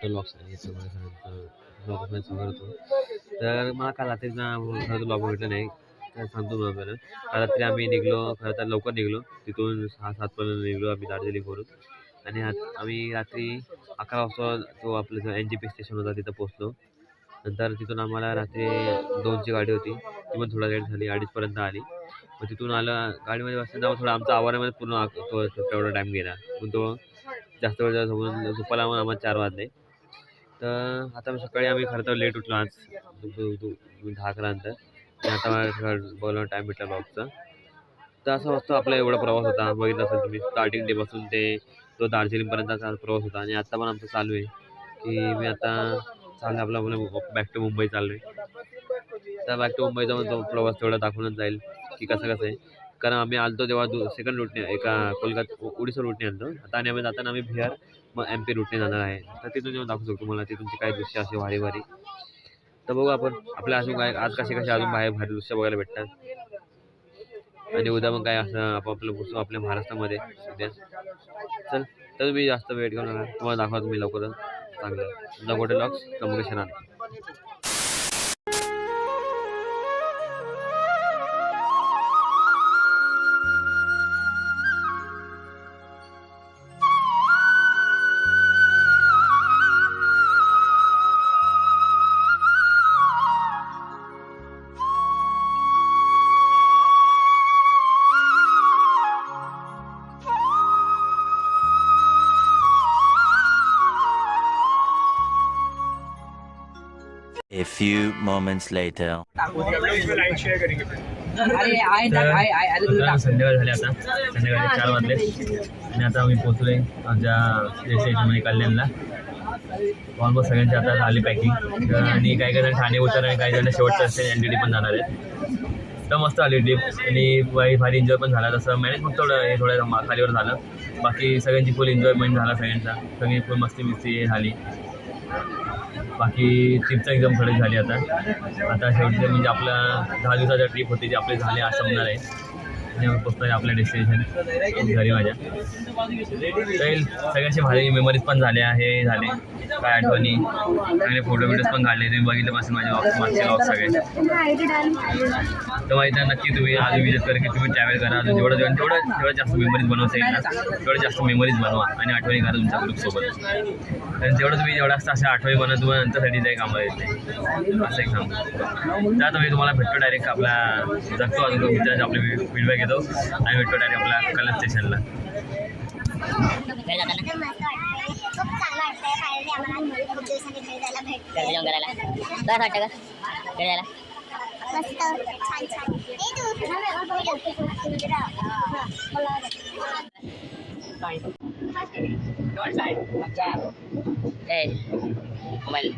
Aditya blogs आणि ब्लॉगमध्ये स्वागत होतं. तर मला काल रात्री ना खरं तर ब्लॉग भेटलं नाही, तर सांगतो मी आपल्याला. काल रात्री आम्ही निघलो, खरं तर लवकर निघलो तिथून 6-7 पर्यंत निघलो आम्ही दार्जिलिंगवरून. आणि आम्ही रात्री 11 वाजता तो आपलं जो NGP स्टेशन होता तिथं पोहोचलो. नंतर तिथून आम्हाला रात्री 2ची गाडी होती, ती पण थोडा लेट झाली, 2:30पर्यंत आली. मग तिथून आलं गाडीमध्ये बसताना थोडं आमचा आवारामध्ये पूर्ण तेवढा टाईम गेला. पण तो जास्त वेळ झोपायला आम्हाला 4 वाजले. तर आता सकाळी आम्ही खरं तर लेट उठलो आज 10-11 नंतर. आणि आता बोलायला टाईम भेटला ब्लॉगचा. तर असं वाटतं आपला एवढा प्रवास होता, बघितलं असेल तुम्ही स्टार्टिंग डेपासून ते तो दार्जिलिंगपर्यंतचा प्रवास होता. आणि आत्ता पण आमचं चालू आहे की मी आता चालू आपला बॅक टू मुंबई चाललो आहे. तर बॅक टू मुंबई जाऊन तो प्रवास तेवढा दाखवूनच जाईल की कसं आहे. कारण आम्ही आलतो तेव्हा सेकंड रूटने एका ओडिशा रूटने आलतो. आता आणि आम्ही जाताना आम्ही बिहार मग MP रूटने जाणार आहे. तर तिथून जेव्हा दाखवू शकतो मला तिथूनची काय दृश्य असे भारी भारी. तर बघू आपण आपल्या अजून काय आज कसे अजून बाहेर भारी दृश्य बघायला भेटतात. आणि उद्या मग काय असं आपापलं बसू आपल्या महाराष्ट्रामध्ये सध्या. चल तर तुम्ही जास्त वेट करू नका, तुम्हाला दाखवा तुम्ही लवकरच चांगलं नगोटे ब्लॉग्स कम्युनिकेशन आण. A few moments later. संध्याकाळ झाले, आता संध्याकाळी 4 वाजले आणि आता आम्ही पोहोचलोय आमच्या स्टेशनमध्ये कल्याणला. ऑलमोस्ट सगळ्यांची आता झाली पॅकिंग. आणि काही जण ठाणे उतर आणि काही जण शेवटचं असते NTT पण जाणार आहेत. तर मस्त आली ट्रिप आणि भारी एन्जॉय पण झाला. तसं मॅनेज फक्त थोडं खालीवर झालं, बाकी सगळ्यांची फुल एन्जॉयमेंट झाला सगळ्यांचा. सगळी फुल मस्ती झाली. बाकी ट्रिपचा एकदम थोडी झाली. आता शेवटी म्हणजे आपला 10 दिवसाच्या ट्रिप होती जी आपली झाली आज संपणार आहे. आणि आम्ही पोचतो आहे आपल्या डेस्टिनेशन घरी माझ्या. तर सगळ्याचे भारी मेमरीज पण झाल्या, हे झाले काय आठवणी, चांगले फोटो व्हिडिओज पण काढले. तुम्ही बघितलं पासून माझे मागचे ब्लॉग सगळे. तर माहिती आहे नक्की तुम्ही आज विजिट करा की तुम्ही ट्रॅव्हल करा. अजून जेवढं जास्त मेमरीज बनवता येईल ना तेवढं जास्त मेमरीज बनवा आणि आठवणी करा तुमच्या ग्रुपसोबत. कारण जेवढं जास्त अशा आठवणी बनवा तुम्हाला नंतरसाठी काही कामं येते असं एक सांगतो. तर आता मी तुम्हाला भेटतो डायरेक्ट आपला जगतो अजून तो मित्रांचे आपले फीडबॅक येतो आणि भेटतो डायरेक्ट आपल्या कल्याण स्टेशनला. मोबाईल